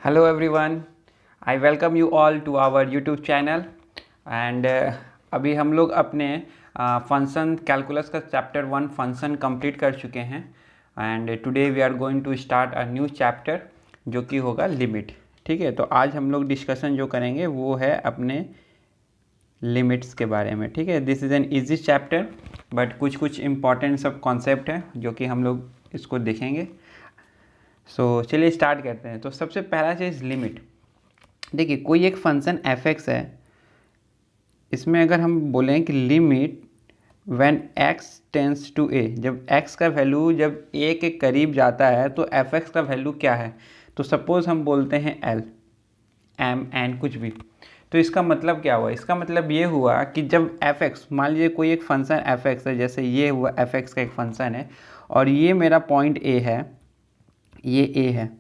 Hello everyone, I welcome you all to our YouTube channel and अभी हम लोग अपने फंक्शन कैलकुलस का चैप्टर 1 फंक्शन कंप्लीट कर चुके हैं and today we are going to start a new chapter जो कि होगा लिमिट। ठीक है, तो आज हम लोग डिस्कशन जो करेंगे वो है अपने लिमिट्स के बारे में। ठीक है, this is an easy chapter but कुछ इम्पॉर्टेंट सब कॉन्सेप्ट है जो कि हम लोग इसको देखेंगे। चलिए स्टार्ट करते हैं। तो सबसे पहला चीज़ लिमिट। देखिए कोई एक फंक्शन एफ एक्स है, इसमें अगर हम बोलें कि limit when x tends to a, जब एक्स का वैल्यू जब ए के करीब जाता है तो एफ एक्स का वैल्यू क्या है। तो सपोज़ हम बोलते हैं एल एम एन कुछ भी। तो इसका मतलब क्या हुआ, इसका मतलब ये हुआ कि जब एफ एक्स, मान लीजिए कोई एक फंक्शन एफ एक्स है, जैसे ये हुआ एफ एक्स का एक फंक्शन है और ये मेरा पॉइंट ए है, ये ए है।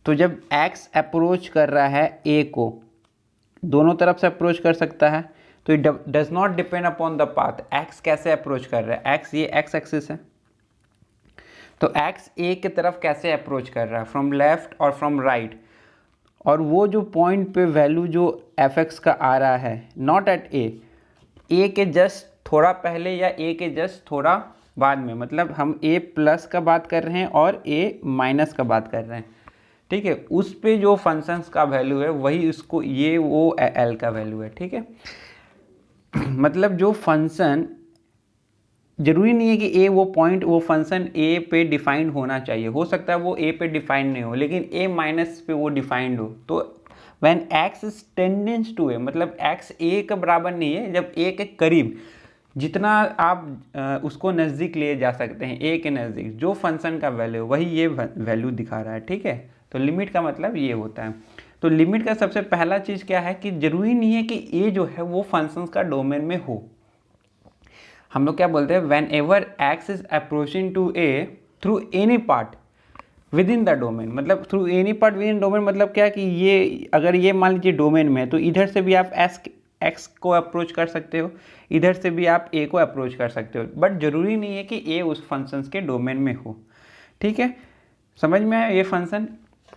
तो जब x अप्रोच कर रहा है a को, दोनों तरफ से अप्रोच कर सकता है, तो it does not depend upon the path. x कैसे अप्रोच कर रहा है, x ये x एक्सिस है, तो x a की तरफ कैसे अप्रोच कर रहा है, फ्रॉम लेफ्ट और फ्रॉम राइट। और वो जो पॉइंट पे वैल्यू जो एफ एक्स का आ रहा है, नॉट एट ए के जस्ट थोड़ा पहले या a के जस्ट थोड़ा बाद में, मतलब हम a प्लस का बात कर रहे हैं और a माइनस का बात कर रहे हैं। ठीक है, उस पे जो फंक्शंस का वैल्यू है वही उसको ये वो एल का वैल्यू है। ठीक है, मतलब जो फंक्शन, जरूरी नहीं है कि ए वो पॉइंट वो फंक्शन ए पे डिफाइंड होना चाहिए, हो सकता है वो ए पे डिफाइंड नहीं हो लेकिन ए माइनस पे वो डिफाइंड हो। तो when x is tends to a, मतलब एक्स ए के बराबर नहीं है, जब ए के करीब जितना आप उसको नज़दीक ले जा सकते हैं, ए के नज़दीक जो फंक्शन का वैल्यू वही ये वैल्यू दिखा रहा है। ठीक है, तो लिमिट का मतलब ये होता है। तो लिमिट का सबसे पहला चीज़ क्या है कि जरूरी नहीं है कि ए जो है वो फंक्शंस का डोमेन में हो। हम लोग क्या बोलते हैं, whenever x is approaching to a through any part within the domain, मतलब through any part within domain, मतलब क्या कि ये अगर ये मान लीजिए डोमेन में है तो इधर से भी आप एक्स को अप्रोच कर सकते हो, इधर से भी आप ए को अप्रोच कर सकते हो, बट जरूरी नहीं है कि ए उस फंक्शंस के डोमेन में हो। ठीक है, समझ में आया ये फंक्शन।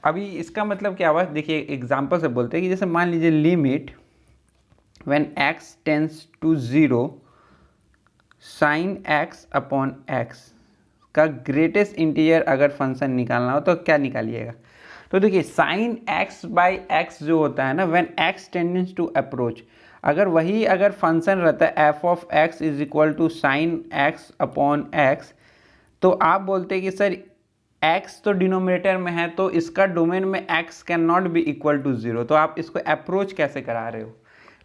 अभी इसका मतलब क्या हुआ, देखिए एग्जांपल से बोलते हैं कि जैसे मान लीजिए limit when x tends to 0 sine x upon x का ग्रेटेस्ट इंटीजर अगर फंक्शन निकालना हो तो क्या निकालिएगा। तो देखिए साइन एक्स बाई एक्स जो होता है ना, when x tends to approach, अगर फंक्शन रहता है f of x is equal to sine x upon x, तो आप बोलते हैं कि सर x तो डिनोमिनेटर में है तो इसका डोमेन में x can not be equal to 0, तो आप इसको अप्रोच कैसे करा रहे हो।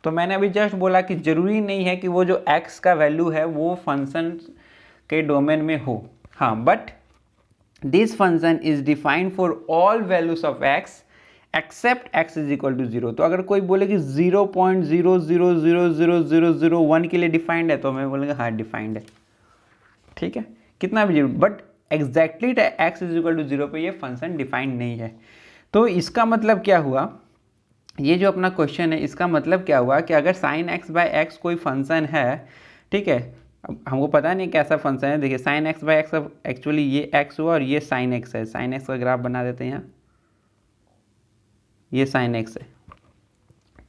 तो मैंने अभी जस्ट बोला कि जरूरी नहीं है कि वो जो x का वैल्यू है वो फंक्शन के डोमेन में हो। हाँ, but this function is defined for all values of x except x is equal to 0। तो अगर कोई बोले कि 0.0000001 के लिए डिफाइंड है तो मैं बोलेंगे हाँ डिफाइंड है। ठीक है, कितना भी 0, but exactly x is equal to 0 पे ये फंक्शन डिफाइंड नहीं है। तो इसका मतलब क्या हुआ, ये जो अपना क्वेश्चन है इसका मतलब क्या हुआ कि अगर साइन एक्स बाय एक्स कोई फंक्शन है, ठीक है, अब हमको पता नहीं कैसा फंक्शन है। देखिए sine x by x, actually ये एक्स हुआ और ये साइन एक्स है। साइन एक्स का ग्राफ बना देते हैं यहाँ, ये साइन एक्स है।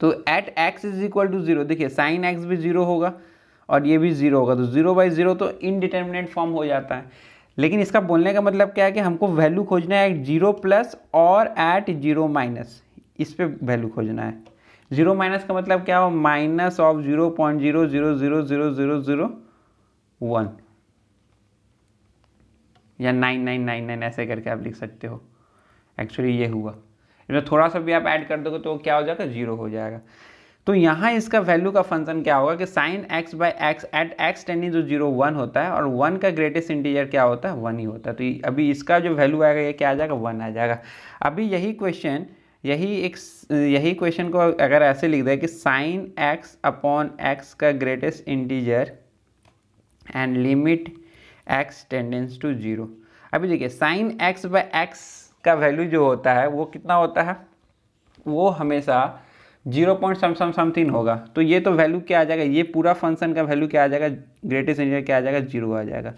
तो at x is equal to 0, देखिए साइन एक्स भी 0 होगा और ये भी 0 होगा, तो 0/0 तो इनडिटर्मिनेट फॉर्म हो जाता है। लेकिन इसका बोलने का मतलब क्या है कि हमको वैल्यू खोजना है 0 प्लस और एट 0 माइनस, इस पे वैल्यू खोजना है। 0 माइनस का मतलब क्या हो, माइनस ऑफ 0.0000001 या 9999 ऐसे करके आप लिख सकते हो। एक्चुअली ये हुआ, इसमें थोड़ा सा भी आप ऐड कर दोगे तो क्या हो जाएगा, 0 हो जाएगा। तो यहाँ इसका वैल्यू का फंक्शन क्या होगा कि sine x by x at x tending to 0 1 होता है और 1 का ग्रेटेस्ट इंटीजर क्या होता है, 1 ही होता है। तो अभी इसका जो वैल्यू आएगा ये क्या आ जाएगा, 1 आ जाएगा। अभी यही क्वेश्चन को अगर ऐसे लिख दे कि साइन एक्स अपॉन एक्स का greatest integer and limit x tends to 0। अभी देखिए साइन एक्स बाई एक्स का वैल्यू जो होता है वो कितना होता है, वो हमेशा 0. होगा। तो ये तो वैल्यू क्या आ जाएगा, ये पूरा फंक्शन का वैल्यू क्या आ जाएगा, ग्रेटेस्ट इंटीजर क्या आ जाएगा, 0 आ जाएगा।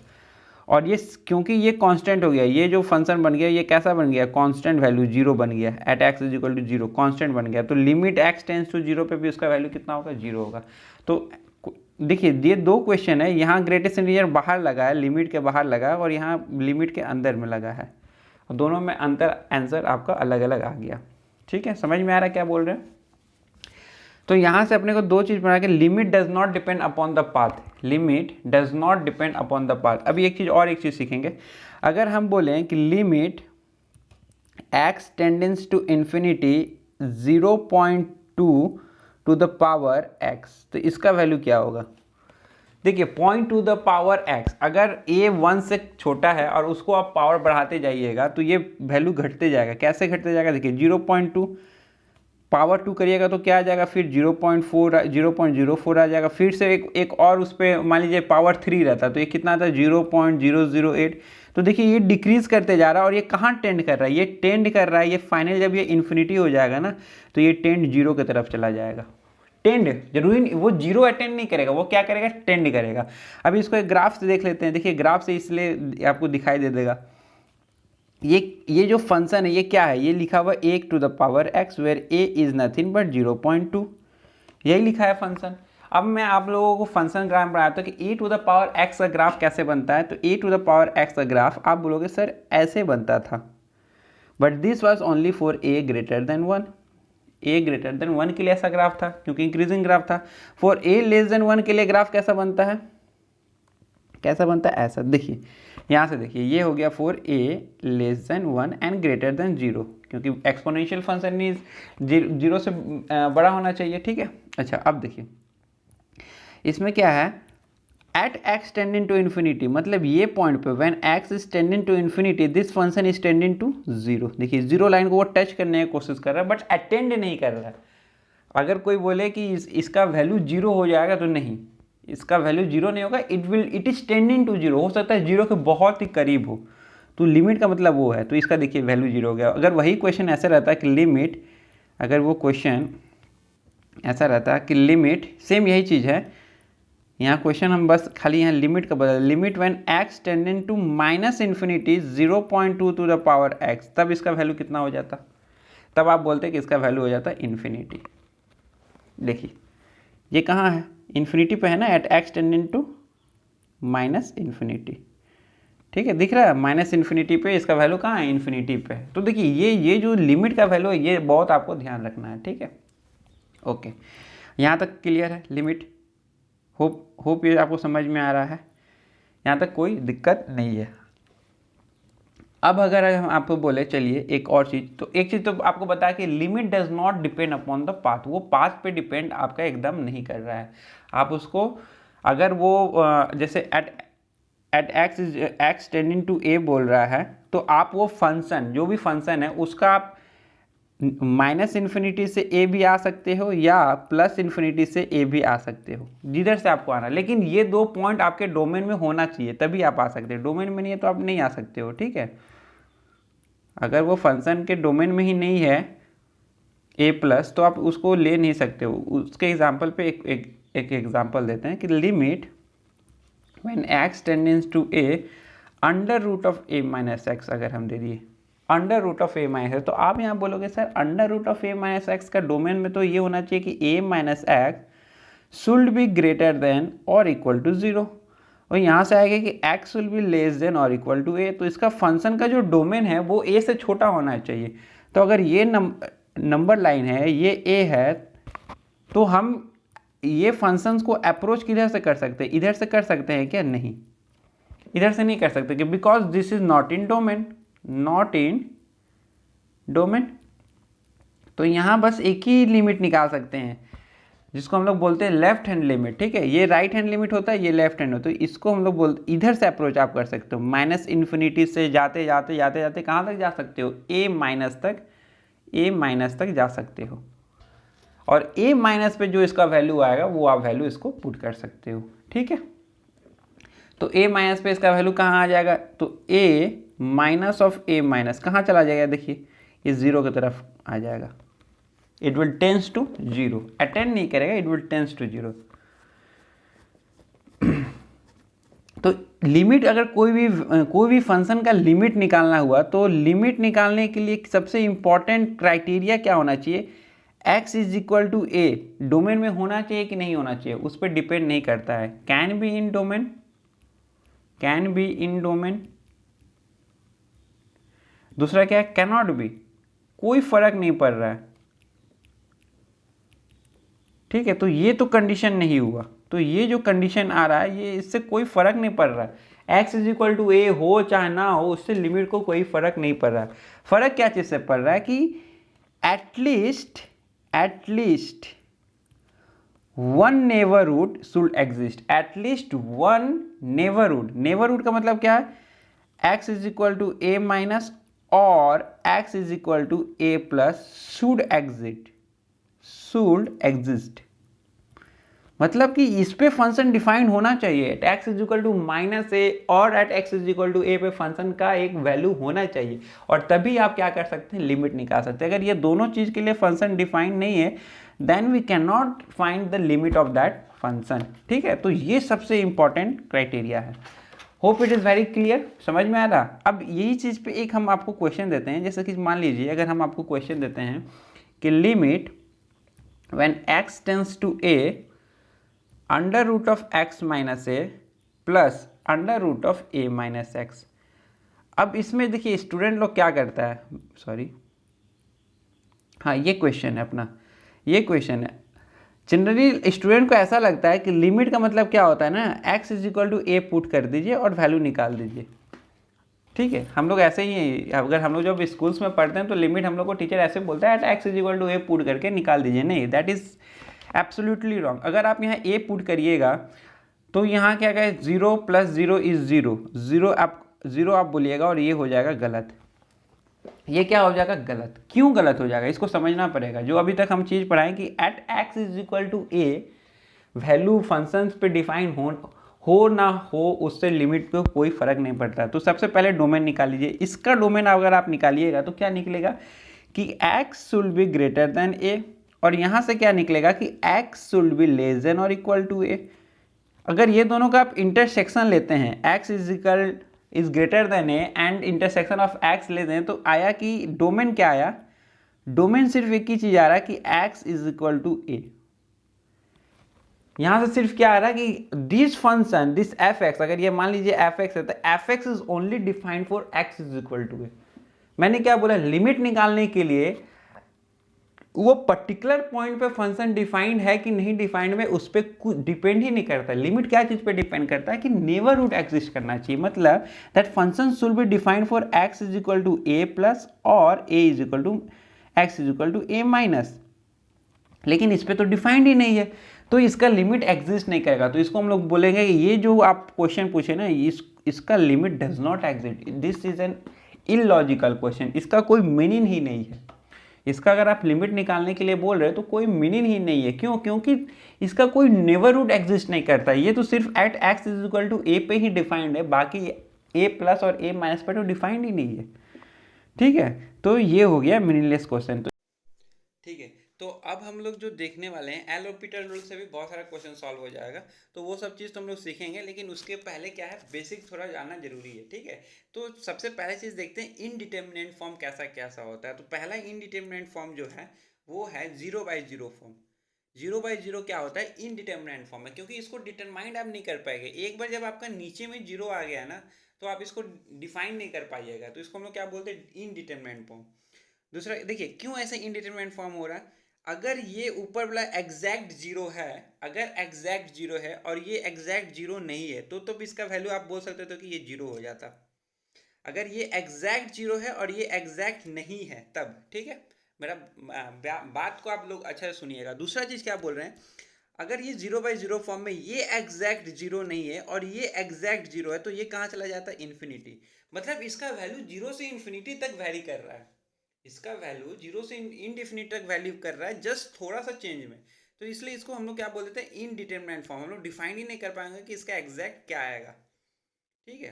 और ये क्योंकि ये कांस्टेंट हो गया, ये जो फंक्शन बन गया ये कैसा बन गया, कांस्टेंट वैल्यू जीरो बन गया, at x is equal to zero constant बन गया, तो limit x tends to zero पे भी उसका वैल्यू कितना होगा, जीरो होगा। तो देखिए ये दो क्वेश्चन है, यहाँ ग्रेटेस्ट इंटीजर बाहर लगा है, लिमिट के बाहर लगा है, और यहाँ लिमिट के अंदर में लगा है, और दोनों में अंतर आंसर आपका अलग अलग आ गया। ठीक है, समझ में आ रहा है क्या बोल रहे हैं। तो यहाँ से अपने को दो चीज़ बना के, limit does not depend upon the path, limit does not depend upon the path. अभी एक चीज़ और एक चीज़ सीखेंगे, अगर हम बोलें कि limit x tends to infinity 0.2 to the power x, तो इसका वैल्यू क्या होगा। देखिए point to the power x, अगर ए 1 से छोटा है और उसको आप पावर बढ़ाते जाइएगा तो ये वैल्यू घटते जाएगा। कैसे घटते जाएगा, देखिए 0.2 पावर 2 करिएगा तो क्या आ जाएगा, फिर 0.04 आ जाएगा, फिर से एक और उस पर मान लीजिए पावर 3 रहता तो ये कितना आता है 0.008। तो देखिए ये डिक्रीज करते जा रहा है, और ये कहाँ टेंड कर रहा है, ये टेंड कर रहा है, ये फाइनल जब ये इन्फिनिटी हो जाएगा ना तो ये टेंड जीरो की तरफ चला जाएगा। टेंड जरूरी नहीं, वो जीरो अटेंड नहीं करेगा, वो क्या करेगा, टेंड करेगा। अभी इसको एक ग्राफ से देख लेते हैं। देखिए ग्राफ से इसलिए आपको दिखाई दे देगा, ये जो फंक्शन है ये क्या है, ये लिखा हुआ a to the power x where a is nothing but 0.2, यही लिखा है फंक्शन। अब मैं आप लोगों को फंक्शन ग्राफ बनाता हूँ कि a to the power x का ग्राफ कैसे बनता है। तो a to the power x का ग्राफ आप बोलोगे सर ऐसे बनता था, but this was only for a greater than 1, a greater than 1 के लिए ऐसा ग्राफ था क्योंकि इंक्रीजिंग ग्राफ था। फॉर a लेस देन 1 के लिए ग्राफ कैसा बनता है, कैसा बनता है, ऐसा। देखिए यहाँ से देखिए ये हो गया for a less than 1 and greater than 0, क्योंकि एक्सपोनेंशियल फंक्शन मीन्स जीरो से बड़ा होना चाहिए। ठीक है, अच्छा अब देखिए इसमें क्या है, at x tending to infinity, मतलब ये पॉइंट पे when x is tending to infinity this function is tending to 0। देखिए जीरो लाइन को वो टच करने की कोशिश कर रहा है बट अटेंड नहीं कर रहा है। अगर कोई बोले कि इसका वैल्यू जीरो हो जाएगा तो नहीं, इसका वैल्यू जीरो नहीं होगा, it is tending to zero, हो सकता है जीरो के बहुत ही करीब हो, तो लिमिट का मतलब वो है। तो इसका देखिए वैल्यू जीरो हो गया। अगर वही क्वेश्चन ऐसा रहता है कि लिमिट, अगर वो क्वेश्चन ऐसा रहता है कि लिमिट, सेम यही चीज़ है, यहाँ क्वेश्चन हम बस खाली यहाँ लिमिट का बदल, limit when x tending to minus infinity 0.2 to the power x, तब इसका वैल्यू कितना हो जाता, तब आप बोलते हैं कि इसका वैल्यू हो जाता है इन्फिनिटी। देखिए ये कहाँ है, इन्फिनिटी पे है ना, at x tending to minus infinity. ठीक है, दिख रहा है माइनस इन्फिनिटी पे, इसका वैल्यू कहाँ है, इन्फिनिटी पे। तो देखिए ये जो लिमिट का वैल्यू है ये बहुत आपको ध्यान रखना है। ठीक है, ओके, यहाँ तक क्लियर है लिमिट। होप ये आपको समझ में आ रहा है, यहाँ तक कोई दिक्कत नहीं है। अब अगर हम आपको बोले चलिए एक और चीज़, तो एक चीज़ तो आपको बताया कि limit does not depend upon the path, वो पाथ पे डिपेंड आपका एकदम नहीं कर रहा है। आप उसको अगर वो जैसे एट एक्स टेंडिंग टू ए बोल रहा है, तो आप वो फंक्शन जो भी फंक्शन है उसका आप माइनस इन्फिनिटी से ए भी आ सकते हो या प्लस इन्फिनिटी से ए भी आ सकते हो, जिधर से आपको आना, लेकिन ये दो पॉइंट आपके डोमेन में होना चाहिए तभी आप आ सकते हो, डोमेन में नहीं है तो आप नहीं आ सकते हो। ठीक है, अगर वो फंक्शन के डोमेन में ही नहीं है ए प्लस तो आप उसको ले नहीं सकते हो। उसके एग्जाम्पल पे एक एग्जाम्पल देते हैं कि limit when x tends to a under root of a minus x, अगर हम दे दिए under root of a minus, तो आप यहाँ बोलोगे sir under root of a minus x का डोमेन में तो ये होना चाहिए कि a minus x should be greater than और इक्वल टू 0, और यहाँ से आएगा कि x will be less than और इक्वल टू a, तो इसका फंक्शन का जो डोमेन है वो a से छोटा होना चाहिए। तो अगर ये नंबर लाइन है, ये a है, तो हम ये फंक्शंस को अप्रोच किधर से कर सकते हैं, इधर से कर सकते हैं क्या, नहीं, इधर से नहीं कर सकते कि because this is not in domain, not in domain. तो यहाँ बस एक ही लिमिट निकाल सकते हैं जिसको हम लोग बोलते हैं लेफ्ट हैंड लिमिट। ठीक है, ये राइट हैंड लिमिट होता है, ये लेफ्ट हैंड होता है, तो इसको हम लोग बोलते, इधर से अप्रोच आप कर सकते हो, माइनस इन्फिनिटी से जाते जाते जाते जाते कहाँ तक जा सकते हो, ए माइनस तक जा सकते हो, और ए माइनस पे जो इसका वैल्यू आएगा वो आप वैल्यू इसको पुट कर सकते हो। ठीक है, तो ए माइनस पे इसका वैल्यू कहाँ आ जाएगा, तो ए माइनस ऑफ ए माइनस कहाँ चला जाएगा, देखिए ये 0 की तरफ आ जाएगा, it will tends to 0, attend नहीं करेगा, इट विल टेंस टू 0। तो लिमिट अगर कोई भी फंक्शन का लिमिट निकालना हुआ तो लिमिट निकालने के लिए सबसे इंपॉर्टेंट क्राइटेरिया क्या होना चाहिए, x is equal to a domain में होना चाहिए कि नहीं होना चाहिए, उस पर डिपेंड नहीं करता है। Can be in domain, can be in domain. दूसरा क्या है, कैनॉट बी, कोई फर्क नहीं पड़ रहा है। ठीक है, तो ये तो कंडीशन नहीं हुआ, तो ये जो कंडीशन आ रहा है ये इससे कोई फर्क नहीं पड़ रहा है। x इज इक्वल टू ए हो चाहे ना हो, उससे लिमिट को कोई फर्क नहीं पड़ रहा है। फर्क क्या चीज से पड़ रहा है कि at least one neighbourhood should exist, at least one neighbourhood. Neighbourhood का मतलब क्या है, x is equal to a minus और x is equal to a plus should exist. मतलब कि इस पे फंक्शन डिफाइंड होना चाहिए, at x is equal to minus a और at x is equal to a पे फंक्शन का एक वैल्यू होना चाहिए, और तभी आप क्या कर सकते हैं, लिमिट निकाल सकते हैं। अगर ये दोनों चीज के लिए फंक्शन डिफाइंड नहीं है then we can not find the limit of that function. ठीक है, तो ये सबसे इंपॉर्टेंट क्राइटेरिया है। Hope it is very clear, समझ में आ रहा। अब यही चीज़ पे एक हम आपको क्वेश्चन देते हैं, जैसे कि मान लीजिए अगर हम आपको क्वेश्चन देते हैं कि limit when x tends to a under root of x minus a plus under root of a minus x. अब इसमें देखिए स्टूडेंट लोग क्या करता है, सॉरी हाँ ये क्वेश्चन है अपना, ये क्वेश्चन है। जनरली स्टूडेंट को ऐसा लगता है कि लिमिट का मतलब क्या होता है ना, x is equal to a put कर दीजिए और वैल्यू निकाल दीजिए। ठीक है, हम लोग ऐसे ही, अगर हम लोग जब स्कूल्स में पढ़ते हैं तो लिमिट हम लोग को टीचर ऐसे बोलता है x is equal to a put करके निकाल दीजिए। नहीं, दैट इज एब्सोल्युटली रॉन्ग। अगर आप यहाँ ए पुट करिएगा तो यहाँ क्या कहे, 0 प्लस 0 इज 0, 0 आप बोलिएगा और ये हो जाएगा गलत। ये क्या हो जाएगा, गलत। क्यों गलत हो जाएगा, इसको समझना पड़ेगा। जो अभी तक हम चीज़ पढ़ाएं कि at x is equal to a value functions पे डिफाइन हो ना हो, उससे लिमिट पे कोई फर्क नहीं पड़ता। तो सबसे पहले डोमेन निकाल लीजिए। इसका डोमेन अगर आप निकालिएगा तो क्या निकलेगा कि x should be greater then a, और यहाँ से क्या निकलेगा कि x should be less than और इक्वल टू a। अगर ये दोनों का आप इंटरसेक्शन लेते हैं, x is greater than a and intersection of x लेते हैं, तो आया कि डोमेन क्या आया, डोमेन सिर्फ एक ही चीज आ रहा है कि x is equal to a। यहां से सिर्फ क्या आ रहा है कि this function this f x, अगर ये मान लीजिए एफ एक्स है तो f x is only defined for x is equal to a. मैंने क्या बोला, लिमिट निकालने के लिए वो पर्टिकुलर पॉइंट पे फंक्शन डिफाइंड है कि नहीं डिफाइंड में उस पर कुछ डिपेंड ही नहीं करता। लिमिट क्या चीज पे डिपेंड करता है कि नेबरहुड एग्जिस्ट करना चाहिए, मतलब that function should be defined for x is equal to a plus और a is equal to x is equal to a minus. लेकिन इस पर तो डिफाइंड ही नहीं है, तो इसका लिमिट एग्जिस्ट नहीं करेगा। तो इसको हम लोग बोलेंगे कि ये जो आप क्वेश्चन पूछे ना, इसका limit does not exist, this is an illogical question, इसका कोई मीनिंग ही नहीं है। इसका अगर आप लिमिट निकालने के लिए बोल रहे हो तो कोई मीनिंग ही नहीं है। क्यों? क्योंकि इसका कोई नेबरहुड एग्जिस्ट नहीं करता। ये तो सिर्फ at x is equal to a पे ही डिफाइंड है, बाकी ए प्लस और ए माइनस पे तो डिफाइंड ही नहीं है। ठीक है, तो ये हो गया मीनिंगलेस क्वेश्चन। तो ठीक है, तो अब हम लोग जो देखने वाले हैं एल हॉस्पिटल रूल से भी बहुत सारा क्वेश्चन सॉल्व हो जाएगा, तो वो सब चीज़ तो हम लोग सीखेंगे, लेकिन उसके पहले क्या है, बेसिक थोड़ा जानना जरूरी है। ठीक है, तो सबसे पहले चीज़ देखते हैं इनडिटर्मिनेंट फॉर्म कैसा कैसा होता है। तो पहला इनडिटर्मिनेंट फॉर्म जो है वो है 0/0 फॉर्म। 0/0 क्या होता है, इनडिटर्मिनेंट फॉर्म है, क्योंकि इसको डिटरमाइंड आप नहीं कर पाएंगे। एक बार जब आपका नीचे में 0 आ गया ना तो आप इसको डिफाइन नहीं कर पाइएगा, तो इसको हम लोग क्या बोलते हैं, इनडिटर्मिनेंट फॉर्म। दूसरा देखिए क्यों ऐसे इनडिटरमिनेंट फॉर्म हो रहा है, अगर ये ऊपर वाला एग्जैक्ट जीरो है, अगर एग्जैक्ट जीरो है और ये एग्जैक्ट जीरो नहीं है तो इसका वैल्यू आप बोल सकते थे कि ये जीरो हो जाता। अगर ये एग्जैक्ट जीरो है और ये एग्जैक्ट नहीं है तब। ठीक है, मेरा बात को आप लोग अच्छा से सुनिएगा। दूसरा चीज क्या बोल रहे हैं, अगर ये 0/0 फॉर्म में ये एग्जैक्ट जीरो नहीं है और ये एग्जैक्ट जीरो है तो ये कहाँ चला जाता है, इन्फिनिटी। मतलब इसका वैल्यू 0 से इन्फिनिटी तक वैरी कर रहा है, इसका वैल्यू 0 से इनडिफिनिट तक वैल्यू कर रहा है, जस्ट थोड़ा सा चेंज में। तो इसलिए इसको हम लोग क्या बोल देते हैं, इनडिटरमिनेंट फॉर्म। हम लोग डिफाइन ही नहीं कर पाएंगे कि इसका एग्जैक्ट क्या आएगा। ठीक है,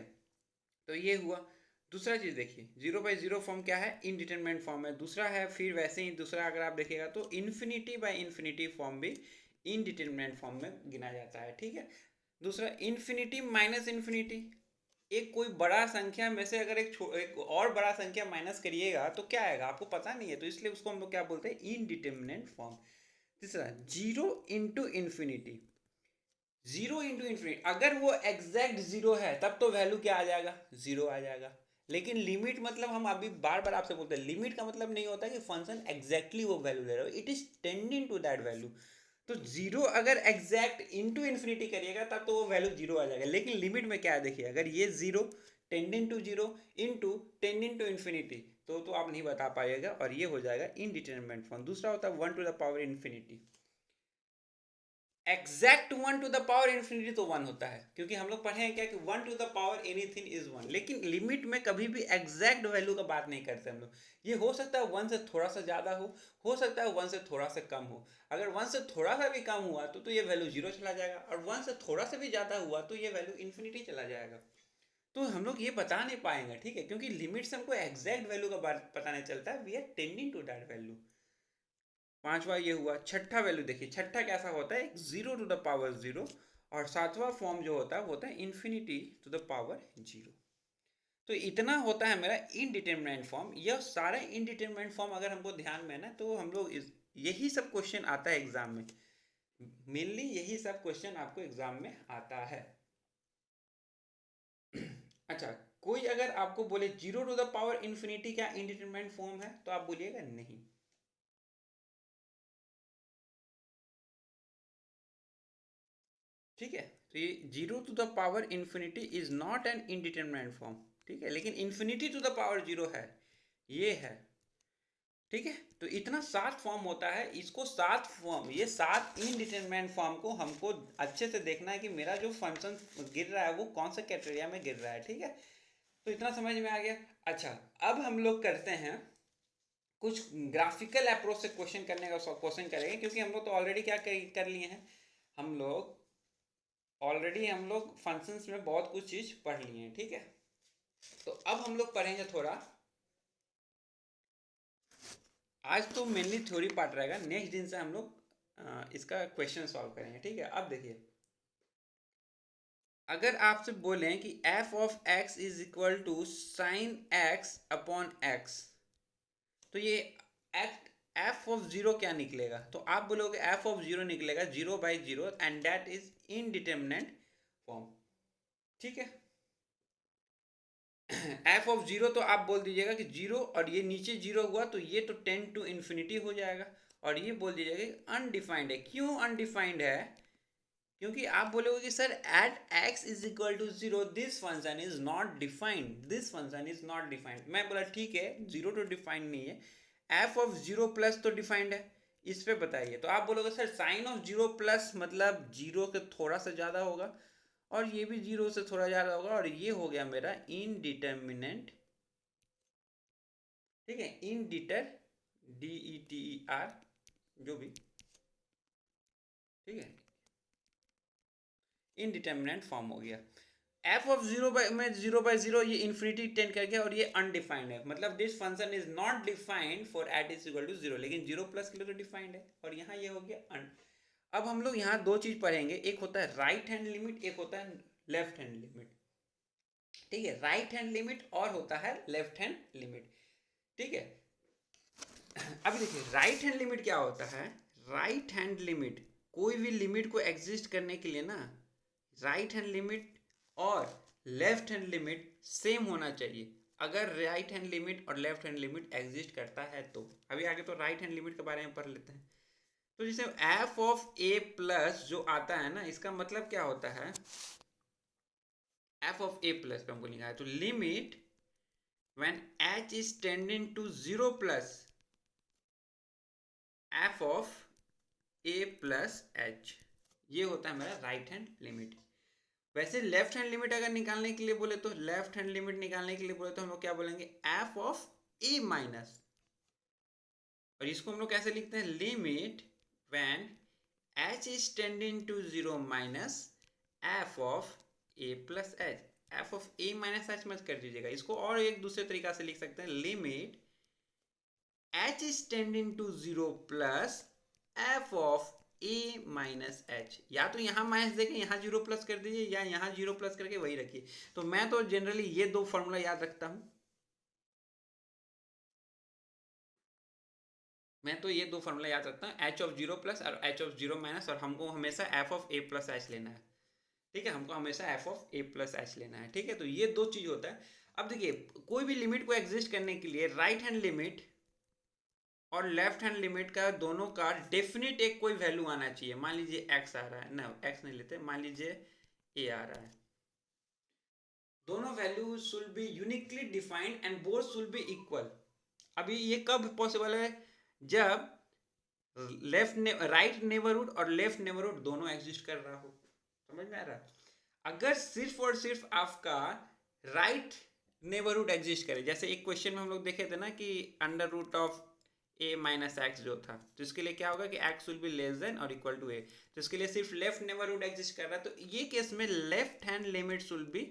तो ये हुआ। दूसरा चीज देखिए 0/0 फॉर्म क्या है, इनडिटरमिनेंट फॉर्म है। दूसरा है फिर वैसे ही, दूसरा अगर आप देखिएगा तो इन्फिनिटी बाय इन्फिनिटी फॉर्म भी इनडिटरमिनेंट फॉर्म में गिना जाता है। ठीक है, दूसरा इन्फिनिटी माइनस इन्फिनिटी, एक कोई बड़ा संख्या में से अगर एक और बड़ा संख्या माइनस करिएगा तो क्या आएगा आपको पता नहीं है, तो इसलिए उसको हम लोग क्या बोलते हैं, इनडिटर्मिनेंट फॉर्म। तीसरा zero into infinity, zero into infinity, अगर वो एग्जैक्ट जीरो है तब तो वैल्यू क्या आ जाएगा, जीरो आ जाएगा। लेकिन लिमिट मतलब हम अभी बार बार आपसे बोलते हैं, लिमिट का मतलब नहीं होता कि फंक्शन एग्जैक्टली वो वैल्यू ले रहा हो, it is tending to that value. तो जीरो अगर एग्जैक्ट इंटू इन्फिनिटी करिएगा तब तो वो वैल्यू जीरो आ जाएगा, लेकिन लिमिट में क्या है देखिए, अगर ये zero tending to zero into tending to infinity तो आप नहीं बता पाइएगा, और ये हो जाएगा इनडिटरमिनेट फॉर्म। दूसरा होता है one two the power infinity, exact one two the power infinity तो वन होता है, क्योंकि हम लोग पढ़े हैं क्या कि one two the power anything is one, लेकिन लिमिट में कभी भी एग्जैक्ट वैल्यू का बात नहीं करते हम लोग। ये हो सकता है वन से थोड़ा सा ज़्यादा हो सकता है वन से थोड़ा सा कम हो। अगर वन से थोड़ा सा भी कम हुआ तो ये वैल्यू जीरो चला जाएगा, और वन से थोड़ा सा भी ज़्यादा हुआ तो ये वैल्यू इन्फिनिटी चला जाएगा। तो हम लोग ये बता नहीं पाएंगे, ठीक है, क्योंकि लिमिट से हमको एग्जैक्ट वैल्यू का बात पता नहीं चलता, we are tending to that value. पांचवा ये हुआ। छठा वैल्यू देखिए, छठा कैसा होता है, zero to the power zero, और सातवां फॉर्म जो होता है वो होता है infinity to the power zero. तो इतना होता है मेरा इनडिटरमिनेंट फॉर्म। यह सारे इनडिटरमिनेंट फॉर्म अगर हमको ध्यान में है ना, तो हम लोग यही सब क्वेश्चन आता है एग्जाम में, मेनली यही सब क्वेश्चन आपको एग्जाम में आता है। अच्छा, कोई अगर आपको बोले zero to the power infinity क्या इनडिटरमिनेंट फॉर्म है, तो आप बोलिएगा नहीं। ठीक है, तो ये zero to the power infinity is not an indeterminate form, ठीक है, लेकिन infinity to the power zero है, ये है। ठीक है, तो इतना सात फॉर्म होता है, इसको सात फॉर्म, ये सात इनडिटरमिनेंट फॉर्म को हमको अच्छे से देखना है कि मेरा जो फंक्शन गिर रहा है वो कौन सा कैटेगरी में गिर रहा है। ठीक है, तो इतना समझ में आ गया। अच्छा, अब हम लोग करते हैं कुछ ग्राफिकल अप्रोच से क्वेश्चन करने का क्वेश्चन करेंगे, क्योंकि हम लोग तो ऑलरेडी क्या कर लिए हैं, हम लोग ऑलरेडी फंक्शंस में बहुत कुछ चीज़ पढ़ लिए हैं। ठीक है, तो अब हम लोग पढ़ेंगे थोड़ा, आज तो मेनली थ्योरी पार्ट रहेगा, नेक्स्ट दिन से हम लोग इसका क्वेश्चन सॉल्व करेंगे। ठीक है, अब देखिए, अगर आपसे बोलें कि f of x is equal to sine x upon x, तो ये f ऑफ जीरो क्या निकलेगा, तो आप बोलोगे f ऑफ जीरो निकलेगा zero by zero, and that is indeterminate form. ठीक है, f ऑफ जीरो तो आप बोल दीजिएगा कि जीरो, और ये नीचे जीरो हुआ तो ये तो टेन टू इन्फिनिटी हो जाएगा, और ये बोल दीजिएगा कि अनडिफाइंड है। क्यों अनडिफाइंड है, क्योंकि आप बोलोगे कि sir at x is equal to zero this function is not defined, this function is not defined. मैं बोला ठीक है, जीरो तो डिफाइंड नहीं है, f ऑफ जीरो प्लस तो डिफाइंड है, इस पे बताइए। तो आप बोलोगे sir sine of zero plus मतलब जीरो के थोड़ा सा ज़्यादा होगा, और ये भी जीरो से थोड़ा ज़्यादा होगा, और ये हो गया मेरा इनडिटरमिनेंट। ठीक है, इनडिटर DETER जो भी, ठीक है, इनडिटरमिनेंट फॉर्म हो गया। f of zero by zero ये इन्फिनिटी टेंड कर गया, और ये अनडिफाइंड है, मतलब this function is not defined for at is equal to zero, लेकिन जीरो प्लस के लिए तो डिफाइंड है, और यहाँ ये हो गया अब हम लोग यहाँ दो चीज पढ़ेंगे, एक होता है राइट हैंड लिमिट, एक होता है लेफ्ट हैंड लिमिट। ठीक है, राइट हैंड लिमिट और होता है लेफ्ट हैंड लिमिट। ठीक है, अभी देखिए राइट हैंड लिमिट क्या होता है। राइट हैंड लिमिट, कोई भी लिमिट को एग्जिस्ट करने के लिए ना, राइट हैंड लिमिट और लेफ्ट हैंड लिमिट सेम होना चाहिए। अगर राइट हैंड लिमिट और लेफ्ट हैंड लिमिट एग्जिस्ट करता है तो, अभी आगे तो राइट हैंड लिमिट के बारे में पढ़ लेते हैं। तो जैसे f ऑफ a प्लस जो आता है ना, इसका मतलब क्या होता है, f ऑफ a प्लस का हमको लिखा है, तो limit when h is tending to zero plus f of a plus h, ये होता है मेरा राइट हैंड लिमिट। वैसे लेफ्ट हैंड लिमिट अगर निकालने के लिए बोले तो, लेफ्ट हैंड लिमिट निकालने के लिए बोले तो हम लोग क्या बोलेंगे, f ऑफ a माइनस, और इसको हम लोग कैसे लिखते हैं, limit when h is tending to zero minus f of a plus h, f of a minus h मत कर दीजिएगा, इसको और एक दूसरे तरीका से लिख सकते हैं, limit h is tending to zero plus f of A minus H, या तो यहाँ माइनस देके यहाँ जीरो प्लस कर दीजिए या यहाँ जीरो प्लस करके वही रखिए। तो मैं तो जनरली ये दो फॉर्मूला याद रखता हूँ, मैं तो ये दो फॉर्मूला याद रखता हूँ, एच ऑफ जीरो प्लस और एच ऑफ जीरो माइनस, और हमको हमेशा F of A plus H लेना है। ठीक है, हमको हमेशा F of A plus H लेना है। ठीक है, तो ये दो चीज होता है। अब देखिए, कोई भी लिमिट को एग्जिस्ट करने के लिए राइट हैंड लिमिट और लेफ्ट हैंड लिमिट का दोनों का डेफिनेट एक कोई वैल्यू आना चाहिए। मान लीजिए एक्स आ रहा है, ना एक्स नहीं लेते, मान लीजिए ए आ रहा है, दोनों value should be uniquely defined and both should be equal. अभी ये कब पॉसिबल है? जब राइट नेबरहुड और लेफ्ट नेबरहुड दोनों एग्जिस्ट कर रहा हो। समझ में आ रहा है? अगर सिर्फ और सिर्फ आपका राइट नेबरहुड एग्जिस्ट करे, जैसे एक क्वेश्चन में हम लोग देखे थे ना कि under root of a minus x जो था, तो इसके लिए क्या होगा कि x will be less than और इक्वल टू ए, तो इसके लिए सिर्फ लेफ्ट नेबरहुड एग्जिस्ट कर रहा है। तो ये केस में left hand limit should be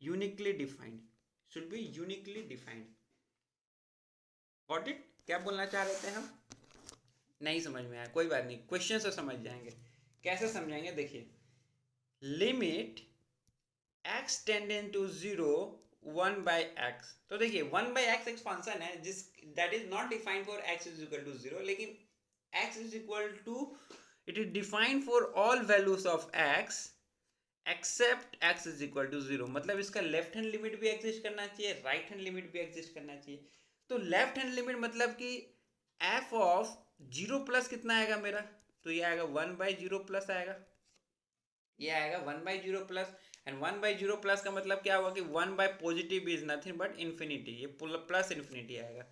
uniquely defined, should be uniquely defined. Got it? क्या बोलना चाह रहे थे हम? नहीं समझ में आया, कोई बात नहीं, क्वेश्चन से समझ जाएंगे। कैसे समझाएंगे? देखिए, limit x tending to zero 1 by x. तो देखिए 1 बाई एक्स एक फंक्शन है जिस that is not defined for x is equal to zero, लेकिन x is equal to, it is defined for all values of x except x is equal to zero. मतलब इसका left hand limit भी exist करना चाहिए, right hand limit भी exist करना चाहिए। तो लेफ्ट हैंड लिमिट मतलब कि f ऑफ जीरो प्लस कितना आएगा मेरा? तो ये आएगा 1 बाई जीरो प्लस आएगा, ये आएगा 1 by zero plus. And 1 by zero plus का मतलब क्या होगा कि 1 by positive is nothing but infinity, ये प्लस इन्फिनिटी आएगा।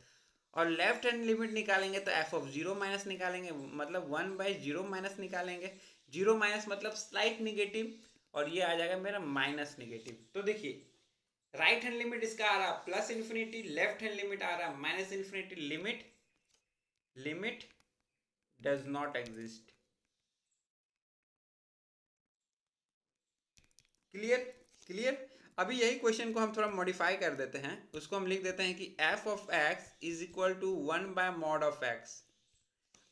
और लेफ्ट हैंड लिमिट निकालेंगे तो एफ ऑफ जीरो माइनस निकालेंगे, मतलब 1 बाई जीरो माइनस निकालेंगे, जीरो माइनस मतलब स्लाइट निगेटिव, और ये आ जाएगा मेरा माइनस निगेटिव। तो देखिए, राइट हैंड लिमिट इसका आ रहा plus infinity, left hand limit आ रहा minus infinity. Limit does not exist. Clear? अभी यही क्वेश्चन को हम थोड़ा मॉडिफाई कर देते हैं, उसको हम लिख देते हैं कि f of x is equal to 1 by mod of x.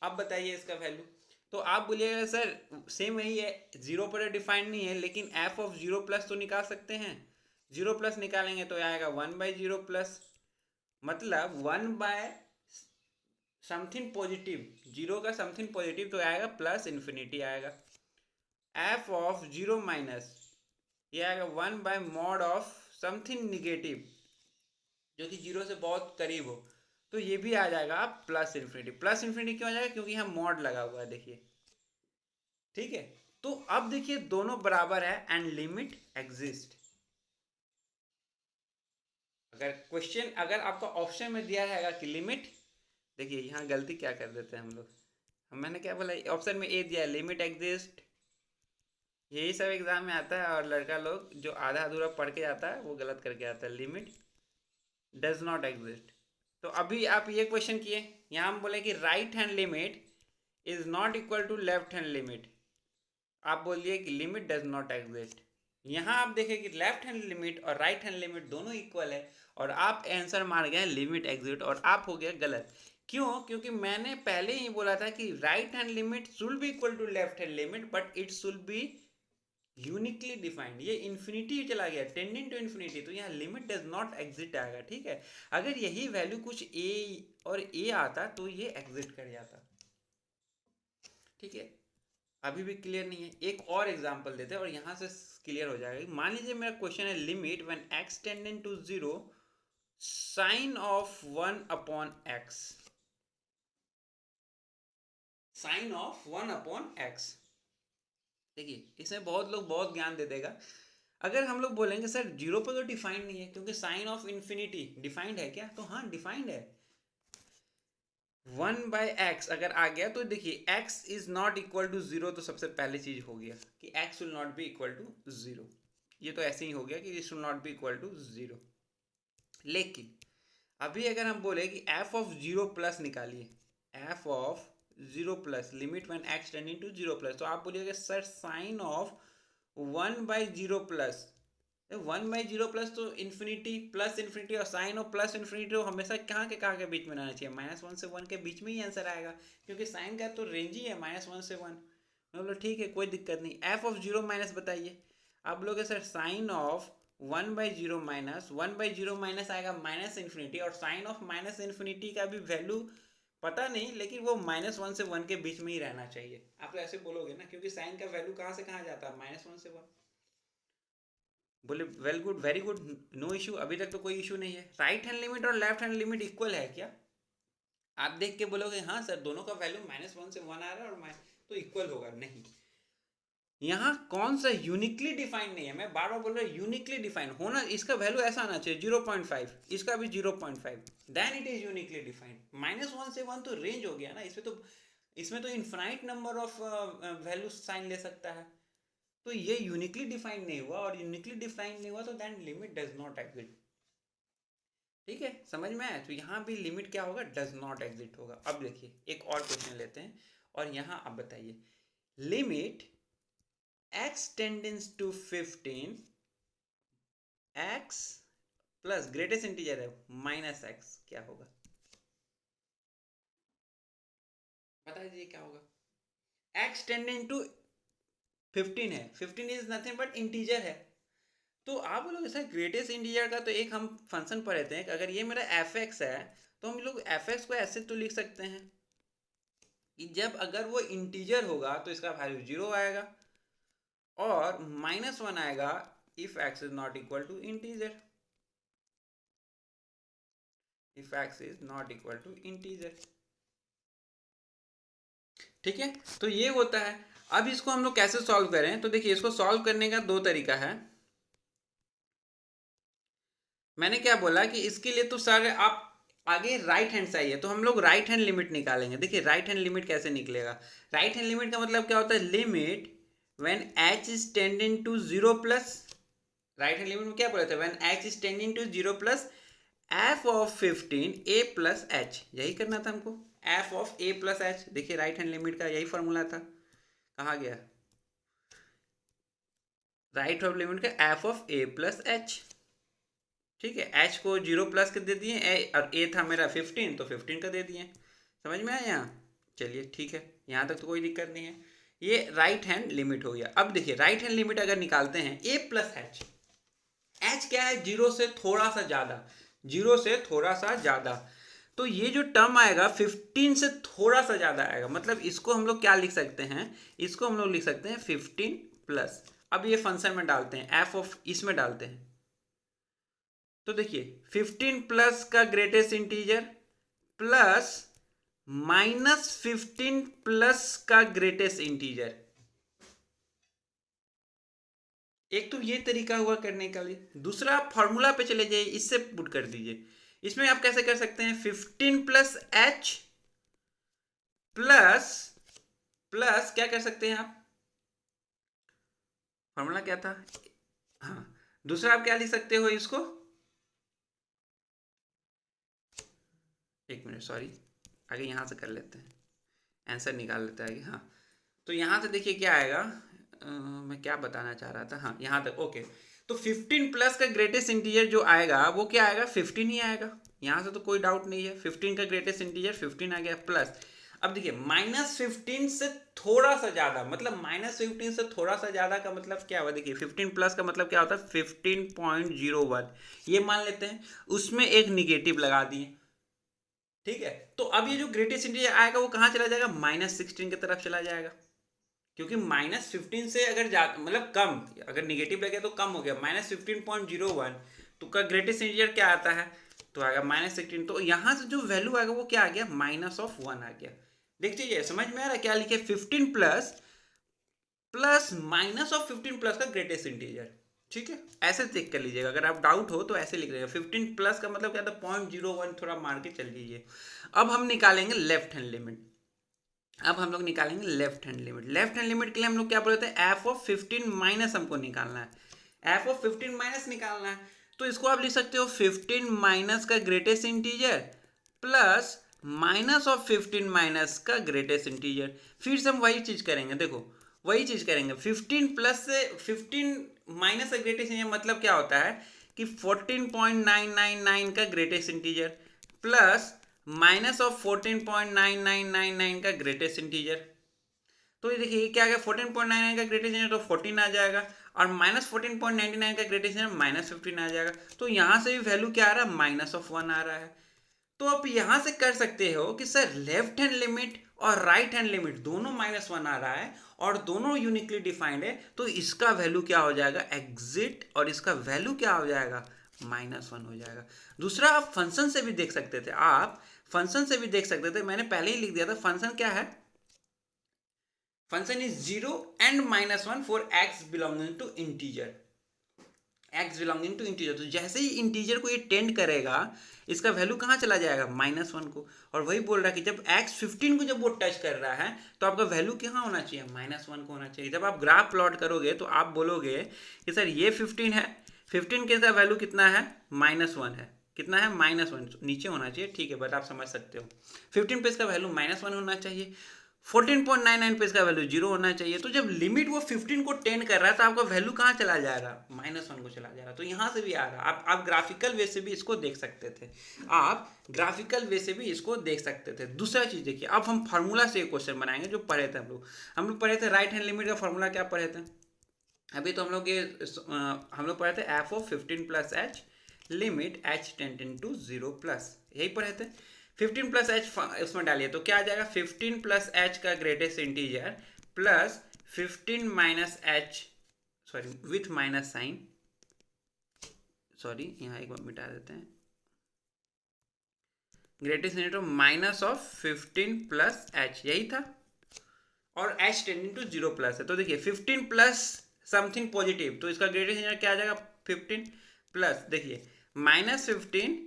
अब बताइए इसका वैल्यू। तो आप बोलिएगा सर सेम वही है, जीरो पर डिफाइंड नहीं है, लेकिन एफ ऑफ जीरो प्लस तो निकाल सकते हैं। जीरो प्लस निकालेंगे तो आएगा 1 बाई जीरो प्लस, मतलब 1 बाय समथिंग पॉजिटिव, जीरो का समथिंग पॉजिटिव, तो आएगा प्लस इन्फिनिटी आएगा। एफ ऑफ जीरो माइनस, ये आएगा 1 by mod of something negative जो कि जीरो से बहुत करीब हो, तो ये भी आ जाएगा आप प्लस इन्फिनिटी। प्लस इन्फिनिटी क्यों आ जाएगा? क्योंकि यहाँ मॉड लगा हुआ है, देखिए। ठीक है, तो अब देखिए दोनों बराबर है एंड लिमिट एग्जिस्ट। अगर आपका ऑप्शन में दिया रहेगा कि लिमिट, देखिए यहाँ गलती क्या कर देते हैं हम लोग, मैंने क्या बोला, ऑप्शन में ए दिया लिमिट एग्जिस्ट, यही सब एग्जाम में आता है, और लड़का लोग जो आधा अधूरा पढ़ के आता है वो गलत करके आता है, लिमिट डज नॉट एग्जिस्ट। तो अभी आप ये क्वेश्चन किए, यहाँ हम बोले कि right hand limit is not equal to left hand limit, आप बोलिए कि लिमिट डज नॉट एग्जिस्ट। यहाँ आप देखें कि लेफ्ट हैंड लिमिट और राइट हैंड लिमिट दोनों इक्वल है, और आप आंसर मार गए लिमिट एग्जिस्ट, और आप हो गया गलत। क्यों? क्योंकि मैंने पहले ही बोला था कि right hand limit should be equal to left hand limit, but it should be uniquely defined. ये इन्फिनिटी चला गया, टेंडिंग टू इन्फिनिटी, तो यहाँ लिमिट डज नॉट एग्जिट आएगा। ठीक है, अगर यही वैल्यू कुछ ए और ए आता तो ये एग्जिट कर जाता। ठीक है, अभी भी क्लियर नहीं है, एक और एग्जांपल देते हैं और यहाँ से क्लियर हो जाएगा। मान लीजिए मेरा क्वेश्चन है limit when x tending to zero sine of 1 upon x, sine of 1 upon x. देखिए इसमें बहुत लोग बहुत ज्ञान दे देगा। अगर हम लोग बोलेंगे सर जीरो पर तो डिफाइंड नहीं है, क्योंकि साइन ऑफ इन्फिनिटी डिफाइंड है क्या? तो हाँ डिफाइंड है। 1 बाई एक्स अगर आ गया तो देखिए x is not equal to zero, तो सबसे पहली चीज हो गया कि x will not be equal to zero. ये तो ऐसे ही हो गया कि it will not be equal to zero. लेकिन अभी अगर हम बोले कि f ऑफ जीरो प्लस निकालिए, f of zero plus limit when x tending to zero plus, तो आप बोलिएगा sir sine of 1 by zero plus 1/0 plus तो इन्फिनिटी प्लस इन्फिनिटी और साइन ऑफ प्लस इन्फिनिटी हमेशा कहाँ के बीच में रहना चाहिए, -1 से 1 के बीच में ही आंसर आएगा, क्योंकि साइन का तो रेंज ही है -1 से 1। बोलो ठीक है, कोई दिक्कत नहीं। एफ ऑफ 0 माइनस बताइए। आप बोलोगे sir sine of 1/0 minus 1/0 minus आएगा माइनस इन्फिनिटी, और साइन ऑफ माइनस इन्फिनिटी का भी वैल्यू पता नहीं, लेकिन वो -1 से 1 के बीच में ही रहना चाहिए। आप तो ऐसे बोलोगे ना, क्योंकि साइन का वैल्यू कहाँ से कहाँ जाता है, -1 से 1। बोले well good, very good, no issue, अभी तक तो कोई इशू नहीं है। राइट हैंड लिमिट और लेफ्ट हैंड लिमिट इक्वल है क्या? आप देख के बोलोगे हाँ सर दोनों का वैल्यू -1 से 1 आ रहा है और तो इक्वल होगा, नहीं। यहाँ कौन सा यूनिकली डिफाइंड नहीं है, मैं बार बार बोल रहा हूँ यूनिकली डिफाइंड होना, इसका वैल्यू ऐसा आना चाहिए 0.5, इसका भी 0.5, then it is uniquely defined. -1 से 1 तो रेंज हो गया ना, इसमें तो infinite number of value sine ले सकता है, तो ये यूनिकली डिफाइंड नहीं हुआ, और यूनिकली डिफाइंड नहीं हुआ तो then limit does not exist. ठीक है, समझ में आया? तो यहाँ भी लिमिट क्या होगा, डज नॉट एग्जिस्ट होगा। अब देखिए एक और क्वेश्चन लेते हैं, और यहाँ आप बताइए limit x tends to 15 x plus greatest integer है -x, क्या होगा? बता दीजिए क्या होगा। x टेंडेंस टू 15 है, 15 इज नथिंग बट इंटीजर है, तो आप बोलोगे सर ग्रेटेस्ट इंटीजर का तो एक हम फंक्शन पढ़े थे, अगर ये मेरा f(x) है तो हम लोग f(x) को ऐसे तो लिख सकते हैं कि जब अगर वो इंटीजर होगा तो इसका वैल्यू 0 आएगा, और -1 आएगा if x is not equal to integer, if x is not equal to integer. ठीक है, तो ये होता है। अब इसको हम लोग कैसे सॉल्व करें, तो देखिए इसको सॉल्व करने का दो तरीका है। मैंने क्या बोला कि इसके लिए तो सर आप आगे राइट हैंड से आइए, तो हम लोग राइट हैंड लिमिट निकालेंगे। देखिए राइट हैंड लिमिट कैसे निकलेगा, राइट हैंड लिमिट का मतलब क्या होता है, limit when h is tending to 0 plus, right hand limit में क्या बोला था, when h is tending to 0 plus f of 15 a plus h, यही करना था हमको, f of a plus h। देखिए राइट हैंड लिमिट का यही फॉर्मूला था, कहाँ गया राइट हैंड लिमिट का f of a plus h। ठीक है, h को 0 प्लस कर दे दिए, और a था मेरा 15 तो 15 का दे दिए। समझ में आया यहाँ? चलिए ठीक है, यहाँ तक तो कोई दिक्कत नहीं है, ये राइट हैंड लिमिट हो गया। अब देखिए राइट हैंड लिमिट अगर निकालते हैं a प्लस h, h क्या है, 0 से थोड़ा सा ज़्यादा, 0 से थोड़ा सा ज़्यादा, तो ये जो टर्म आएगा 15 से थोड़ा सा ज़्यादा आएगा, मतलब इसको हम लोग क्या लिख सकते हैं, इसको हम लोग लिख सकते हैं 15 प्लस। अब ये फंक्शन में डालते हैं, f ऑफ इसमें डालते हैं, तो देखिए 15 प्लस का ग्रेटेस्ट इंटीजर प्लस -15 प्लस का ग्रेटेस्ट इंटीजर। एक तो ये तरीका हुआ करने का लिए, दूसरा आप फॉर्मूला पे चले जाइए, इससे पुट कर दीजिए। इसमें आप कैसे कर सकते हैं, 15 प्लस h प्लस प्लस क्या कर सकते हैं आप, फॉर्मूला क्या था, हाँ दूसरा आप क्या लिख सकते हो इसको, एक मिनट सॉरी, आगे यहाँ से कर लेते हैं, आंसर निकाल लेते हैं आगे। हाँ तो यहाँ से देखिए क्या आएगा, मैं क्या बताना चाह रहा था, हाँ यहाँ तक ओके। तो 15 प्लस का ग्रेटेस्ट इंटीजर जो आएगा वो क्या आएगा, 15 ही आएगा, यहाँ से तो कोई डाउट नहीं है, 15 का ग्रेटेस्ट इंटीजर 15 आ गया प्लस। अब देखिए -15 से थोड़ा सा ज़्यादा, मतलब -15 से थोड़ा सा ज़्यादा का मतलब क्या हुआ, देखिए 15 प्लस का मतलब क्या होता है 15.01, ये मान लेते हैं, उसमें एक निगेटिव लगा दिए। ठीक है, तो अब ये जो ग्रेटेस्ट इंटीजर आएगा वो कहाँ चला जाएगा, -16 की तरफ चला जाएगा, क्योंकि -15 से अगर मतलब कम, अगर निगेटिव लगे तो कम हो गया, -15.01 तो का ग्रेटेस्ट इंटीजर क्या आता है, तो आएगा -16, तो यहाँ से जो वैल्यू आएगा वो क्या आ गया, -1 आ गया। देख लीजिए समझ में आ रहा है क्या लिखे, 15 प्लस प्लस -15 प्लस का ग्रेटेस्ट इंटीजर। ठीक है, ऐसे चेक कर लीजिएगा, अगर आप डाउट हो तो ऐसे लिख रहे 15 प्लस का मतलब क्या था 0.01, थोड़ा मार के चल लीजिए। अब हम निकालेंगे लेफ्ट हैंड लिमिट, अब हम लोग निकालेंगे left hand limit. Left hand limit के लिए हम लोग क्या बोलते हैं, f ऑफ 15 माइनस हमको निकालना है, f ऑफ 15 माइनस निकालना है, तो इसको आप लिख सकते हो 15 माइनस का greatest integer plus minus of 15 minus का ग्रेटेस्ट इंटीजर। फिर से हम वही चीज करेंगे, देखो वही चीज़ करेंगे। 15 प्लस से 15 माइनस का ग्रेटेस्ट इंटीजर मतलब क्या होता है कि 14.999 का greatest integer plus minus of 14.9999 का ग्रेटेस्ट इंटीजर। तो ये देखिए क्या आ गया, 14.99 का ग्रेटेस्ट इंटीजर तो 14 आ जाएगा और माइनस 14.99 का ग्रेटेस्ट इंटीजर माइनस 15 आ जाएगा। तो यहाँ से भी वैल्यू क्या आ रहा है, माइनस ऑफ 1 आ रहा है। तो आप यहां से कर सकते हो कि सर लेफ्ट हैंड लिमिट और राइट हैंड लिमिट दोनों -1 आ रहा है और दोनों यूनिकली डिफाइंड है, तो इसका वैल्यू क्या हो जाएगा, एग्जिट, और इसका वैल्यू क्या हो जाएगा, -1 हो जाएगा। दूसरा आप फंक्शन से भी देख सकते थे, मैंने पहले ही लिख दिया था। फंक्शन क्या है, function is 0 and -1 for x belonging to integer, तो जैसे ही इंटीजर को ये टेंड करेगा इसका वैल्यू कहाँ चला जाएगा, -1 को। और वही बोल रहा है कि जब x 15 को जब वो टच कर रहा है तो आपका वैल्यू कहाँ होना चाहिए, -1 को होना चाहिए। जब आप ग्राफ प्लॉट करोगे तो आप बोलोगे कि सर ये 15 है, 15 के साथ वैल्यू कितना है, -1 है, कितना है, -1, नीचे होना चाहिए, ठीक है, बट आप समझ सकते हो 15 पे इसका वैल्यू -1 होना चाहिए, 14.99 पे इसका वैल्यू 0 होना चाहिए। तो जब लिमिट वो 15 को टेंड कर रहा है तो आपका वैल्यू कहाँ चला जाएगा, -1 को चला जाएगा। तो यहाँ से भी आ रहा, आप ग्राफिकल वे से भी इसको देख सकते थे, दूसरा चीज देखिए, अब हम फार्मूला से एक क्वेश्चन बनाएंगे जो पढ़े थे हम लोग पढ़े थे राइट हैंड लिमिट का फार्मूला क्या पढ़े थे अभी, तो हम लोग पढ़े थे f of 15 plus h limit h tending to 0 plus, यही पढ़े थे। 15 प्लस एच उसमें डालिए तो क्या आ जाएगा, 15 प्लस एच का greatest integer plus 15 minus h, sorry with minus sign, sorry यहाँ एक बार मिटा देते हैं, greatest integer minus of 15 plus h, यही था, और एच टेंडिंग टू 0 प्लस है। तो देखिए 15 प्लस समथिंग पॉजिटिव, तो इसका ग्रेटेस्ट इंटीजर क्या आ जाएगा, 15 प्लस, देखिए -15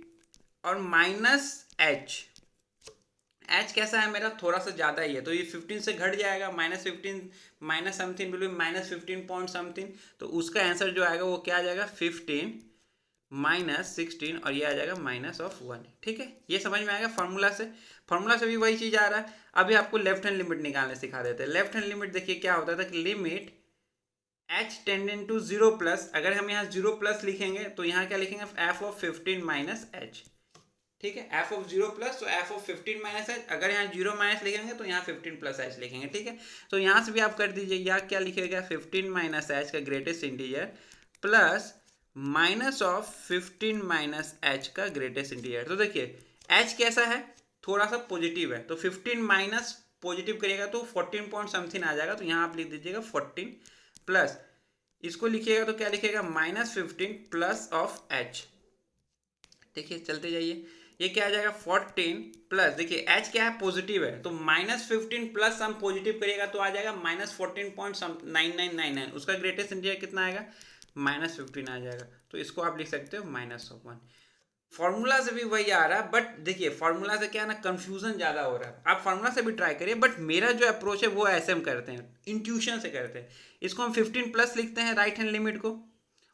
और माइनस एच कैसा है मेरा, थोड़ा सा ज़्यादा ही है, तो ये 15 से घट जाएगा, -15 माइनस समथिंग बिल्कुल -15 पॉइंट समथिंग, तो उसका आंसर जो आएगा वो क्या आ जाएगा, 15 -16, और ये आ जाएगा -1। ठीक है, ये समझ में आएगा। फार्मूला से भी वही चीज़ आ रहा है। अभी आपको लेफ्ट हैंड लिमिट निकालने सिखा देते हैं। लेफ्ट हैंड लिमिट देखिए क्या होता था कि limit h tending to 0 plus, अगर हम यहाँ 0 प्लस लिखेंगे तो यहाँ क्या लिखेंगे, f ऑफ 15 माइनस एच, ठीक है, f ऑफ 0 प्लस तो f ऑफ 15 माइनस एच, अगर यहाँ 0 माइनस लिखेंगे तो यहाँ 15 प्लस एच लिखेंगे। ठीक है, तो यहाँ से भी आप कर दीजिए, यहाँ क्या लिखेगा, 15 माइनस एच का greatest integer plus minus of 15 minus H का ग्रेटेस्ट इंटीजर। तो देखिए h कैसा है, थोड़ा सा पॉजिटिव है, तो 15 माइनस पॉजिटिव करिएगा तो 14 पॉइंट समथिंग आ जाएगा, तो यहाँ आप लिख दीजिएगा 14 प्लस, इसको लिखिएगा तो क्या लिखिएगा, -15 प्लस ऑफ एच। देखिए चलते जाइए, ये क्या आ जाएगा, 14 प्लस, देखिए एच क्या है, पॉजिटिव है, तो -15 प्लस हम पॉजिटिव करिएगा तो आ जाएगा -14.9999, उसका ग्रेटेस्ट इंटीजर कितना आएगा, -15 आ जाएगा, तो इसको आप लिख सकते हो -1। फॉर्मूला से भी वही आ रहा है, बट देखिए फॉर्मूला से क्या है ना, कंफ्यूजन ज़्यादा हो रहा है। आप फॉर्मूला से भी ट्राई करिए, बट मेरा जो अप्रोच है वो ऐसे हम करते हैं, इंट्यूशन से करते हैं। इसको हम 15 प्लस लिखते हैं राइट हैंड लिमिट को,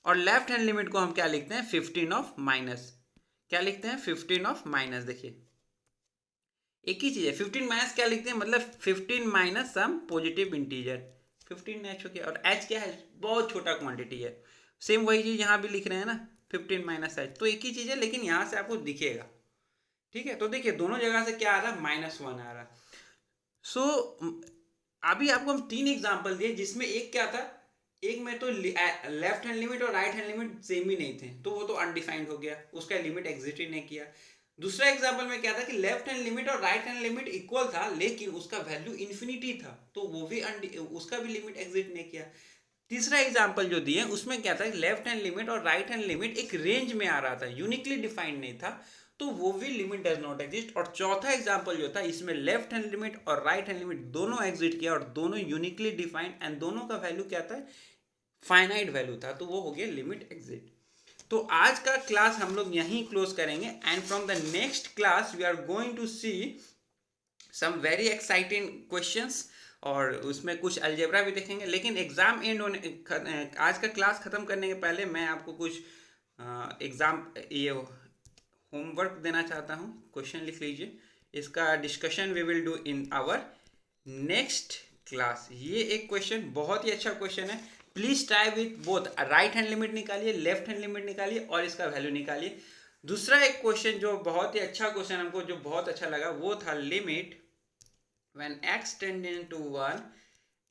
और लेफ्ट हैंड लिमिट को हम क्या लिखते हैं, 15 ऑफ माइनस, क्या लिखते हैं, 15 ऑफ माइनस। देखिए एक ही चीज़ है, 15 माइनस क्या लिखते हैं, मतलब 15 minus some positive integer, 15 h हो गया, और एच क्या है, बहुत छोटा क्वांटिटी है। सेम वही चीज़ यहाँ भी लिख रहे हैं ना, 15 माइनस एच, तो एक ही चीज़ है, लेकिन यहाँ से आपको दिखेगा। ठीक है, तो देखिए दोनों जगह से क्या आ रहा है, -1 आ रहा है। सो अभी आपको हम 3 एग्जाम्पल दिए, जिसमें एक क्या था, एक में तो लेफ्ट हैंड लिमिट और राइट हैंड लिमिट सेम ही नहीं थे, तो वो तो अनडिफाइंड हो गया, उसका लिमिट एग्जिस्ट ही नहीं किया। दूसरा एग्जाम्पल में क्या था कि लेफ्ट हैंड लिमिट और राइट हैंड लिमिट इक्वल था, लेकिन उसका वैल्यू इन्फिनिटी था, तो वो भी उसका भी लिमिट एग्जिस्ट नहीं किया। तीसरा एग्जाम्पल जो दिए उसमें क्या था, लेफ्ट हैंड लिमिट और राइट हैंड लिमिट एक रेंज में आ रहा था, यूनिकली डिफाइंड नहीं था, तो वो भी लिमिट डज नॉट एग्जिस्ट। और चौथा एग्जाम्पल जो था, इसमें लेफ्ट हैंड लिमिट और राइट हैंड लिमिट दोनों एग्जिस्ट किया, और दोनों यूनिकली डिफाइंड, एंड दोनों का वैल्यू क्या था, फाइनाइट वैल्यू था, तो वो हो गया लिमिट एग्जिट। तो आज का क्लास हम लोग यहीं क्लोज करेंगे, and from the next class we are going to see some very exciting questions, और उसमें कुछ अलजेब्रा भी देखेंगे। लेकिन एग्जाम एंड होने, आज का क्लास खत्म करने के पहले मैं आपको कुछ एग्जाम ये होमवर्क देना चाहता हूँ। क्वेश्चन लिख लीजिए, इसका discussion we will do in our next class. ये एक क्वेश्चन बहुत ही अच्छा क्वेश्चन है। Please try with both, right hand limit निकालिए, लेफ्ट हैंड लिमिट निकालिए और इसका वैल्यू निकालिए। दूसरा एक क्वेश्चन जो बहुत ही अच्छा क्वेश्चन हमको जो बहुत अच्छा लगा वो था limit when x tending to 1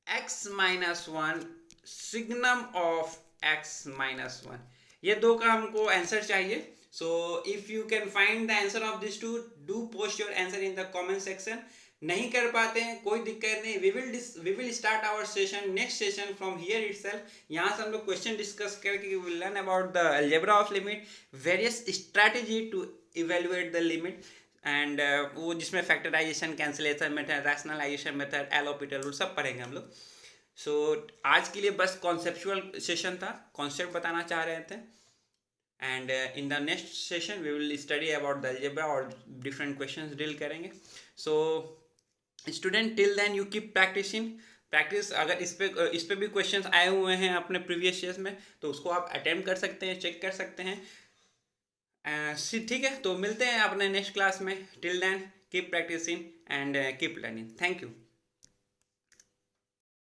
x minus 1 signum of x minus 1। ये दो का हमको आंसर चाहिए। So if you can find the answer of this two, do post your answer in the comment section. नहीं कर पाते हैं कोई दिक्कत नहीं, we will start our session, next session from here itself. यहाँ से हम लोग क्वेश्चन डिस्कस करके we will learn about the algebra of limit, various strategy to evaluate the limit and वो जिसमें factorization, cancellation method, rationalization method, L'Hopital rule सब पढ़ेंगे हम लोग। सो आज के लिए बस कॉन्सेप्चुअल सेशन था, कॉन्सेप्ट बताना चाह रहे थे। And in the next session we will study about the algebra और डिफरेंट क्वेश्चंस डील करेंगे। So student till then you keep practicing, practice. अगर इस पे भी क्वेश्चंस आए हुए हैं अपने प्रीवियस ईयर्स में तो उसको आप अटेम्प्ट कर सकते हैं, चेक कर सकते हैं। ठीक है, तो मिलते हैं अपने नेक्स्ट क्लास में। Till then keep practicing and keep learning. Thank you.